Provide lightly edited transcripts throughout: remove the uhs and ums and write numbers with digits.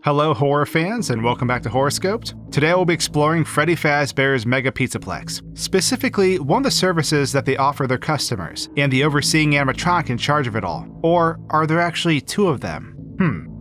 Hello horror fans and welcome back to HorrorScoped. Today we'll be exploring Freddy Fazbear's Mega Pizzaplex, specifically one of the services that they offer their customers, and the overseeing animatronic in charge of it all. Or are there actually two of them?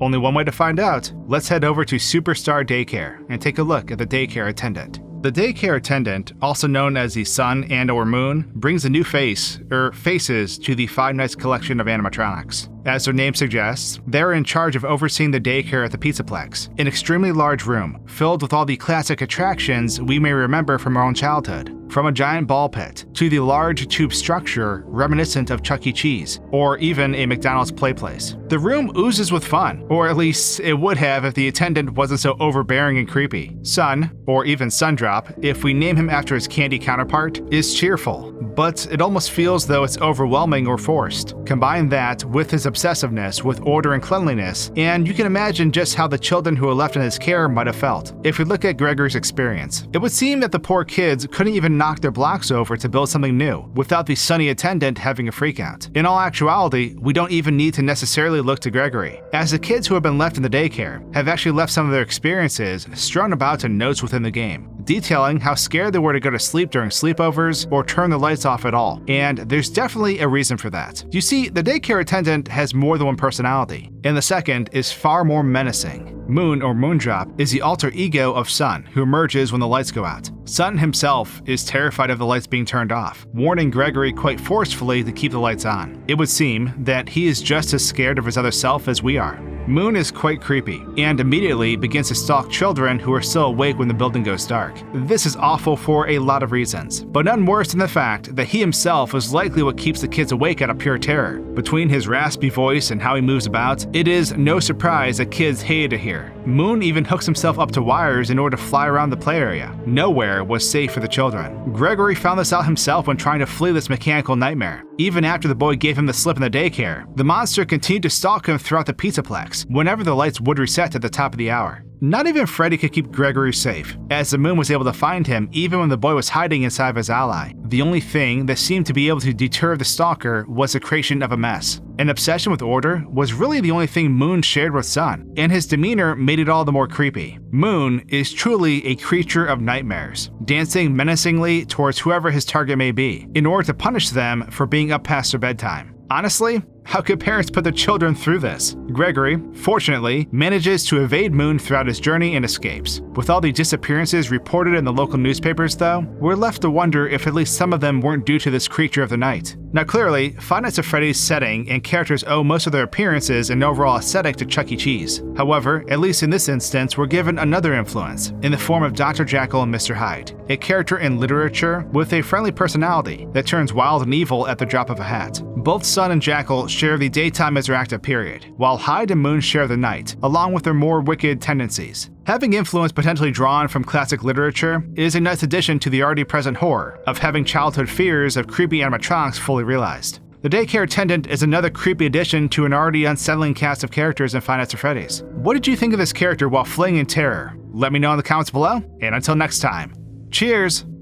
Only one way to find out. Let's head over to Superstar Daycare and take a look at the Daycare Attendant. The Daycare Attendant, also known as the Sun and/or Moon, brings a new faces to the Five Nights collection of animatronics. As their name suggests, they're in charge of overseeing the daycare at the Pizzaplex, an extremely large room filled with all the classic attractions we may remember from our own childhood. From a giant ball pit to the large tube structure reminiscent of Chuck E. Cheese, or even a McDonald's play place. The room oozes with fun, or at least it would have if the attendant wasn't so overbearing and creepy. Sun, or even Sundrop, if we name him after his candy counterpart, is cheerful, but it almost feels though it's overwhelming or forced. Combine that with his obsessiveness with order and cleanliness, and you can imagine just how the children who were left in his care might have felt. If we look at Gregory's experience, it would seem that the poor kids couldn't even knock their blocks over to build something new without the sunny attendant having a freakout. In all actuality, we don't even need to necessarily look to Gregory, as the kids who have been left in the daycare have actually left some of their experiences strewn about in notes within the game, detailing how scared they were to go to sleep during sleepovers or turn the lights off at all, and there's definitely a reason for that. You see, the daycare attendant has more than one personality, and the second is far more menacing. Moon or Moondrop is the alter ego of Sun, who emerges when the lights go out. Sun himself is terrified of the lights being turned off, warning Gregory quite forcefully to keep the lights on. It would seem that he is just as scared of his other self as we are. Moon is quite creepy, and immediately begins to stalk children who are still awake when the building goes dark. This is awful for a lot of reasons, but none worse than the fact that he himself is likely what keeps the kids awake out of pure terror. Between his raspy voice and how he moves about, it is no surprise that kids hated to hear. Moon even hooks himself up to wires in order to fly around the play area. Nowhere was safe for the children. Gregory found this out himself when trying to flee this mechanical nightmare. Even after the boy gave him the slip in the daycare, the monster continued to stalk him throughout the Pizzaplex whenever the lights would reset at the top of the hour. Not even Freddy could keep Gregory safe, as the Moon was able to find him even when the boy was hiding inside of his ally. The only thing that seemed to be able to deter the stalker was the creation of a mess. An obsession with order was really the only thing Moon shared with Sun, and his demeanor made it all the more creepy. Moon is truly a creature of nightmares, dancing menacingly towards whoever his target may be, in order to punish them for being up past their bedtime. Honestly, how could parents put their children through this? Gregory, fortunately, manages to evade Moon throughout his journey and escapes. With all the disappearances reported in the local newspapers though, we're left to wonder if at least some of them weren't due to this creature of the night. Now clearly, Five Nights at Freddy's setting and characters owe most of their appearances and overall aesthetic to Chuck E. Cheese. However, at least in this instance, we're given another influence, in the form of Dr. Jekyll and Mr. Hyde, a character in literature with a friendly personality that turns wild and evil at the drop of a hat. Both Sun and Jekyll share the daytime as their active period, while Hyde and Moon share the night, along with their more wicked tendencies. Having influence potentially drawn from classic literature is a nice addition to the already present horror of having childhood fears of creepy animatronics fully realized. The Daycare Attendant is another creepy addition to an already unsettling cast of characters in Five Nights at Freddy's. What did you think of this character while fleeing in terror? Let me know in the comments below, and until next time, cheers!